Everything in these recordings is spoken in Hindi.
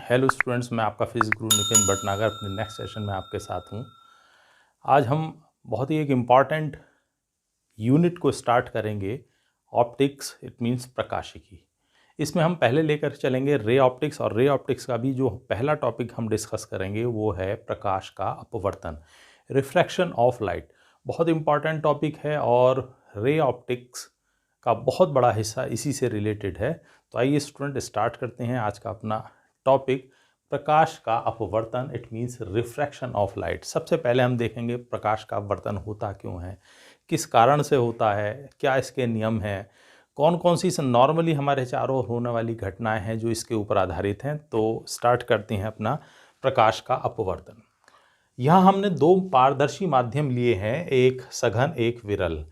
हेलो स्टूडेंट्स, मैं आपका फिजिक्स गुरु नितिन भटनागर अपने नेक्स्ट सेशन में आपके साथ हूँ। आज हम बहुत ही एक इम्पॉर्टेंट यूनिट को स्टार्ट करेंगे, ऑप्टिक्स, इट मीन्स प्रकाशिकी। इसमें हम पहले लेकर चलेंगे रे ऑप्टिक्स, और रे ऑप्टिक्स का भी जो पहला टॉपिक हम डिस्कस करेंगे वो है प्रकाश का अपवर्तन, रिफ्रैक्शन ऑफ लाइट। बहुत इम्पॉर्टेंट टॉपिक है और रे ऑप्टिक्स का बहुत बड़ा हिस्सा इसी से रिलेटेड है। तो आइए स्टूडेंट स्टार्ट करते हैं आज का अपना टॉपिक, प्रकाश का अपवर्तन, it means refraction of light. सबसे पहले हम देखेंगे प्रकाश का अपवर्तन होता क्यों है, किस कारण से होता है, क्या इसके नियम हैं, कौन कौन सी नॉर्मली हमारे चारों ओर होने वाली घटनाएं हैं जो इसके ऊपर आधारित हैं। तो स्टार्ट करते हैं अपना प्रकाश का अपवर्तन। यहाँ हमने दो पारदर्शी माध्यम लिए हैं, एक सघन एक विरल।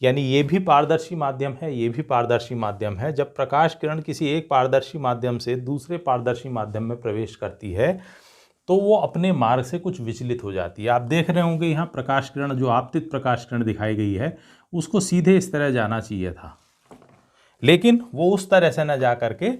यानी ये भी पारदर्शी माध्यम है, ये भी पारदर्शी माध्यम है। जब प्रकाश किरण किसी एक पारदर्शी माध्यम से दूसरे पारदर्शी माध्यम में प्रवेश करती है तो वो अपने मार्ग से कुछ विचलित हो जाती है। आप देख रहे होंगे यहाँ प्रकाश किरण, जो आपतित प्रकाश किरण दिखाई गई है, उसको सीधे इस तरह जाना चाहिए था, लेकिन वो उस तरह से न जा करके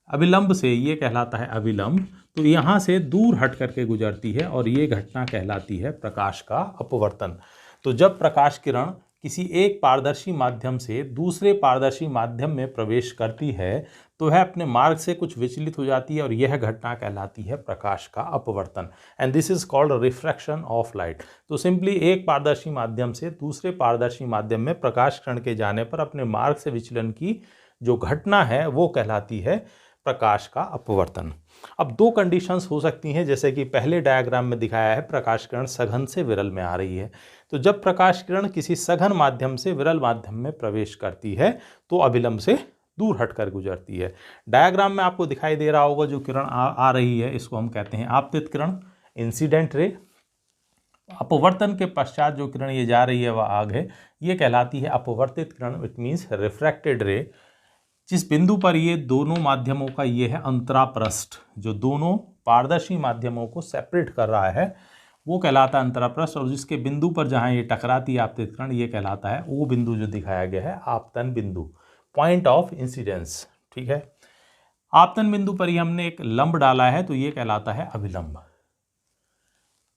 अविलंब से, ये कहलाता है अविलंब, तो यहाँ से दूर हट करके गुजरती है और ये घटना कहलाती है प्रकाश का अपवर्तन। तो जब प्रकाश किरण किसी एक पारदर्शी माध्यम से दूसरे पारदर्शी माध्यम में प्रवेश करती है तो वह अपने मार्ग से कुछ विचलित हो जाती है और यह घटना कहलाती है प्रकाश का अपवर्तन, and this is called refraction of light. तो सिंपली एक पारदर्शी माध्यम से दूसरे पारदर्शी माध्यम में प्रकाश किरण के जाने पर अपने मार्ग से विचलन की जो घटना है वो कहलाती है प्रकाश का अपवर्तन। अब दो कंडीशंस हो सकती हैं, जैसे कि पहले डायग्राम में दिखाया है, प्रकाश किरण सघन से विरल में आ रही है। तो जब प्रकाश किरण किसी सघन माध्यम से विरल माध्यम में प्रवेश करती है तो अविलंब से दूर हटकर गुजरती है। डायग्राम में आपको दिखाई दे रहा होगा जो किरण आ रही है, इसको हम कहते हैं आपतित किरण, इंसिडेंट रे। अपवर्तन के पश्चात जो किरण ये जा रही है वह आगे, ये कहलाती है अपवर्तित किरण, इट मीन्स रिफ्रैक्टेड रे। जिस बिंदु पर ये दोनों माध्यमों का ये है अंतरापृष्ठ, जो दोनों पारदर्शी माध्यमों को सेपरेट कर रहा है वो कहलाता है अंतरापृष्ठ, और जिसके बिंदु पर जहाँ ये टकराती है आपतित किरण, ये कहलाता है वो बिंदु जो दिखाया गया है आपतन बिंदु, पॉइंट ऑफ इंसिडेंस। ठीक है, आपतन बिंदु पर ही हमने एक लंब डाला है तो ये कहलाता है अभिलंब।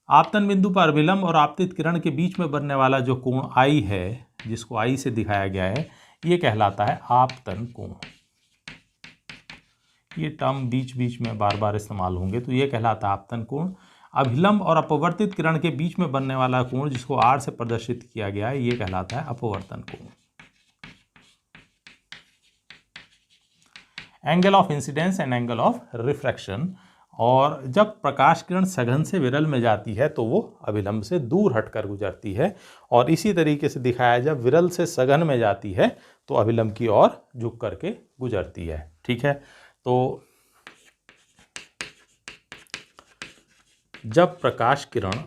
आपतन बिंदु पर अभिलंब और आपतित किरण के बीच में बनने वाला जो कोण आई है, जिसको आई से दिखाया गया है, ये कहलाता है आपतन कोण। ये टर्म बीच बीच में बार बार इस्तेमाल होंगे, तो ये कहलाता है आपतन कोण। अभिलंब और अपवर्तित किरण के बीच में बनने वाला कोण, जिसको आर से प्रदर्शित किया गया है, ये कहलाता है अपवर्तन कोण। Angle of incidence and angle of refraction. और जब प्रकाश किरण सघन से विरल में जाती है तो वो अभिलंब से दूर हटकर गुजरती है, और इसी तरीके से दिखाया, जब विरल से सघन में जाती है तो अभिलंब की ओर झुक करके गुजरती है। ठीक है, तो जब प्रकाश किरण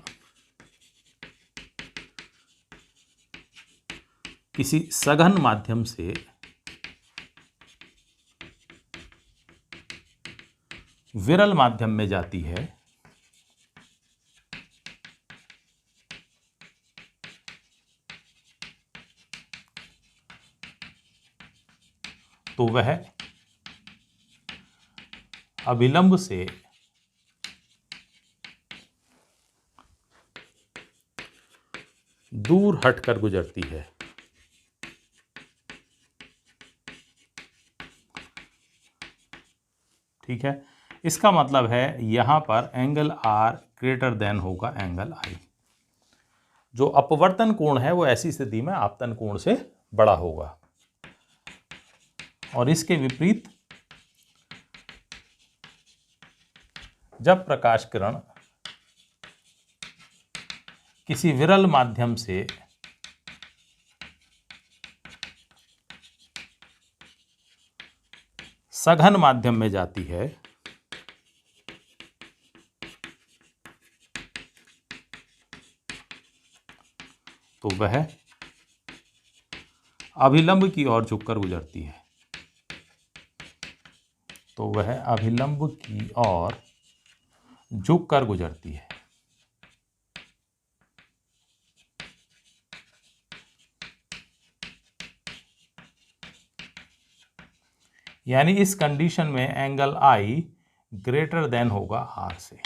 किसी सघन माध्यम से विरल माध्यम में जाती है तो वह अभिलंब से दूर हटकर गुजरती है। ठीक है, इसका मतलब है यहां पर एंगल आर ग्रेटर देन होगा एंगल आई। जो अपवर्तन कोण है वो ऐसी स्थिति में आपतन कोण से बड़ा होगा, और इसके विपरीत जब प्रकाश किरण किसी विरल माध्यम से सघन माध्यम में जाती है तो वह अभिलंब की ओर झुककर गुजरती है। तो वह अभिलंब की ओर झुककर गुजरती है। यानी इस कंडीशन में एंगल आई ग्रेटर देन होगा आर से।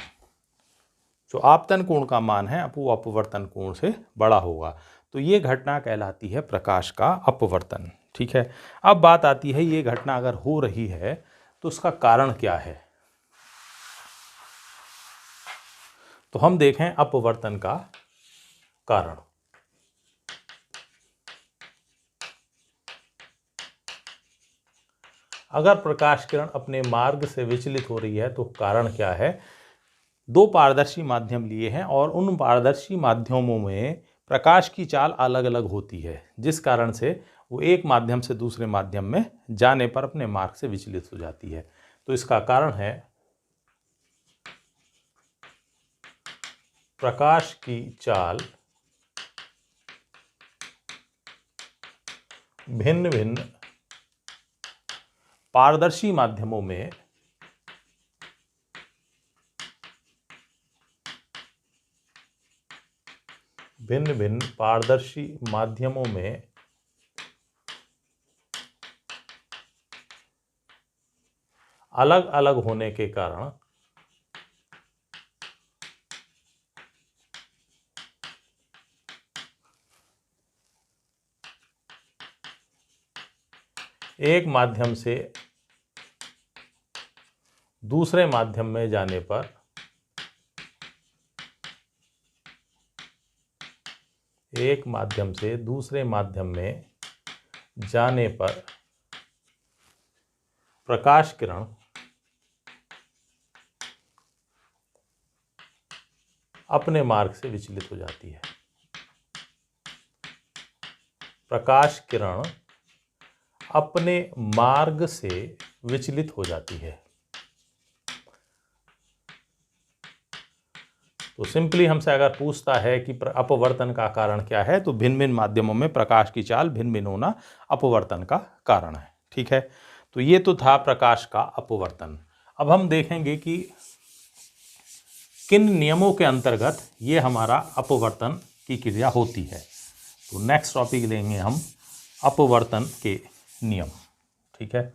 जो आपतन कोण का मान है वो अपवर्तन कोण से बड़ा होगा। तो ये घटना कहलाती है प्रकाश का अपवर्तन। ठीक है, अब बात आती है ये घटना अगर हो रही है तो उसका कारण क्या है। तो हम देखें अपवर्तन का कारण। अगर प्रकाश किरण अपने मार्ग से विचलित हो रही है तो कारण क्या है। दो पारदर्शी माध्यम लिए हैं और उन पारदर्शी माध्यमों में प्रकाश की चाल अलग अलग होती है, जिस कारण से वो एक माध्यम से दूसरे माध्यम में जाने पर अपने मार्ग से विचलित हो जाती है। तो इसका कारण है प्रकाश की चाल भिन्न भिन्न पारदर्शी माध्यमों में अलग अलग होने के कारण एक माध्यम से दूसरे माध्यम में जाने पर प्रकाश किरण अपने मार्ग से विचलित हो जाती है। प्रकाश किरण अपने मार्ग से विचलित हो जाती है। तो सिंपली हमसे अगर पूछता है कि अपवर्तन का कारण क्या है, तो भिन्न भिन्न माध्यमों में प्रकाश की चाल भिन्न भिन्न होना अपवर्तन का कारण है। ठीक है, तो ये तो था प्रकाश का अपवर्तन। अब हम देखेंगे कि किन नियमों के अंतर्गत ये हमारा अपवर्तन की क्रिया होती है। तो नेक्स्ट टॉपिक लेंगे हम अपवर्तन के नियम। ठीक है,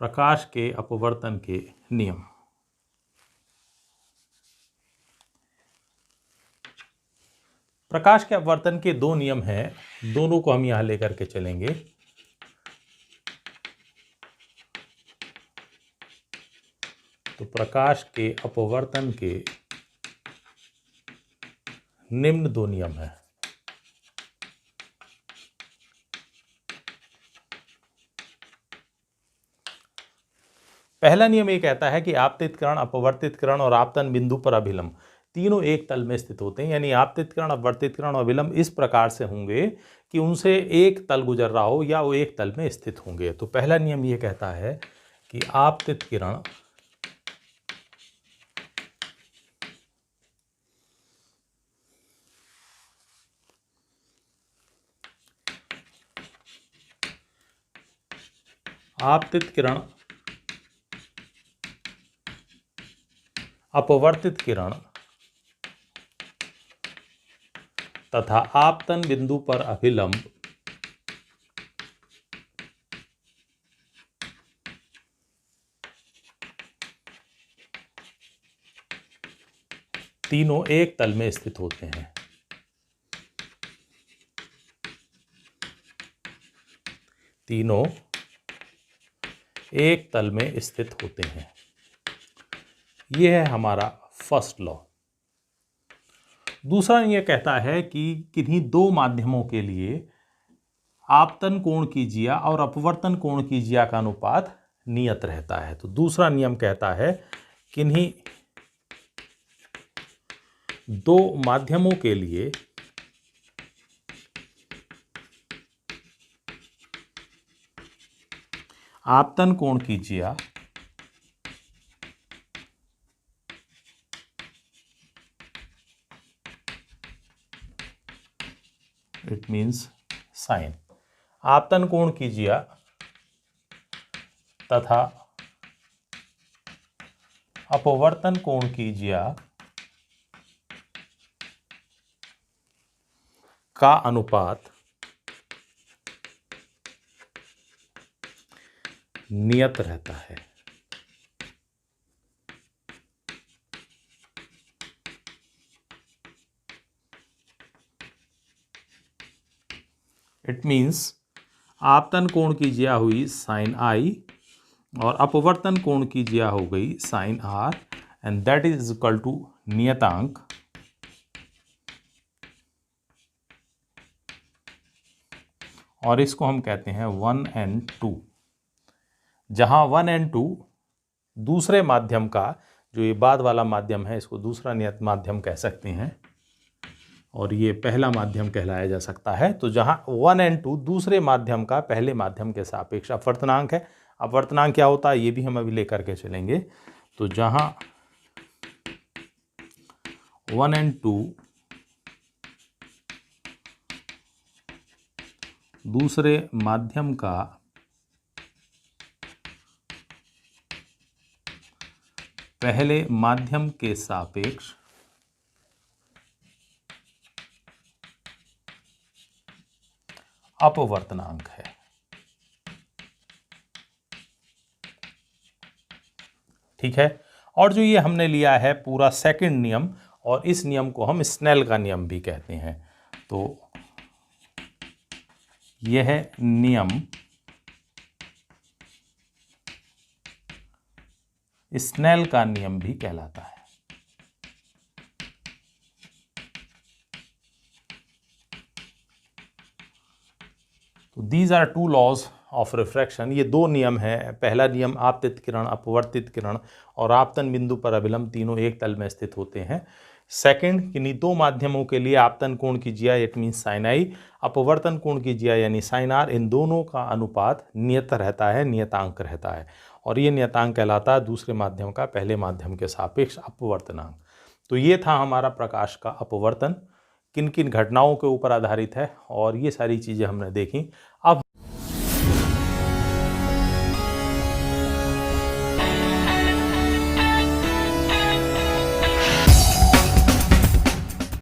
प्रकाश के अपवर्तन के नियम। प्रकाश के अपवर्तन के दो नियम हैं, दोनों को हम यहां लेकर के चलेंगे। तो प्रकाश के अपवर्तन के निम्न दो नियम हैं। पहला नियम ये कहता है कि आपतित किरण, अपवर्तित किरण और आपतन बिंदु पर अभिलंब तीनों एक तल में स्थित होते हैं। यानी आपतित किरण, अपवर्तित किरण और अभिलंब इस प्रकार से होंगे कि उनसे एक तल गुजर रहा हो या वो एक तल में स्थित होंगे। तो पहला नियम ये कहता है कि आपतित किरण अपवर्तित किरण तथा आपतन बिंदु पर अभिलंब तीनों एक तल में स्थित होते हैं। तीनों एक तल में स्थित होते हैं। यह है हमारा फर्स्ट लॉ। दूसरा यह कहता है कि किन्हीं दो माध्यमों के लिए आपतन कोण की जिया और अपवर्तन कोण की जिया का अनुपात नियत रहता है। तो दूसरा नियम कहता है किन्हीं दो माध्यमों के लिए आपतन कोण की जिया इट मीन्स साइन। आपतन कोण की ज्या तथा अपवर्तन कोण की ज्या का अनुपात नियत रहता है। इट मीन्स आपतन कोण की ज्या हुई साइन आई और अपवर्तन कोण की ज्या हो गई sine r, and that is equal to नियतांक और इसको हम कहते हैं 1 and 2, जहां 1 and 2 दूसरे माध्यम का, जो ये बाद वाला माध्यम है इसको दूसरा नियत माध्यम कह सकते हैं और ये पहला माध्यम कहलाया जा सकता है। तो जहां 1 and 2 दूसरे माध्यम का पहले माध्यम के सापेक्ष अपवर्तनांक है। अपवर्तनांक क्या होता है ये भी हम अभी लेकर के चलेंगे। तो जहां 1 and 2 दूसरे माध्यम का पहले माध्यम के सापेक्ष अपवर्तनांक है। ठीक है। और जो ये हमने लिया है पूरा सेकंड नियम, और इस नियम को हम स्नेल का नियम भी कहते हैं। तो यह नियम स्नेल का नियम भी कहलाता है। तो these are two laws of refraction. ये दो नियम हैं। पहला नियम आपतित किरण, अपवर्तित किरण और आपतन बिंदु पर अभिलंब तीनों एक तल में स्थित होते हैं। सेकंड, किन्हीं दो माध्यमों के लिए आपतन कोण की ज्या इट मीन्स साइन आई, अपवर्तन कोण की ज्या यानी साइन आर, इन दोनों का अनुपात नियत रहता है, नियतांक रहता है, और ये नियतांक कहलाता है दूसरे माध्यम का पहले माध्यम के सापेक्ष अपवर्तनांक। तो ये था हमारा प्रकाश का अपवर्तन, किन किन घटनाओं के ऊपर आधारित है, और ये सारी चीज़ें हमने देखी। अब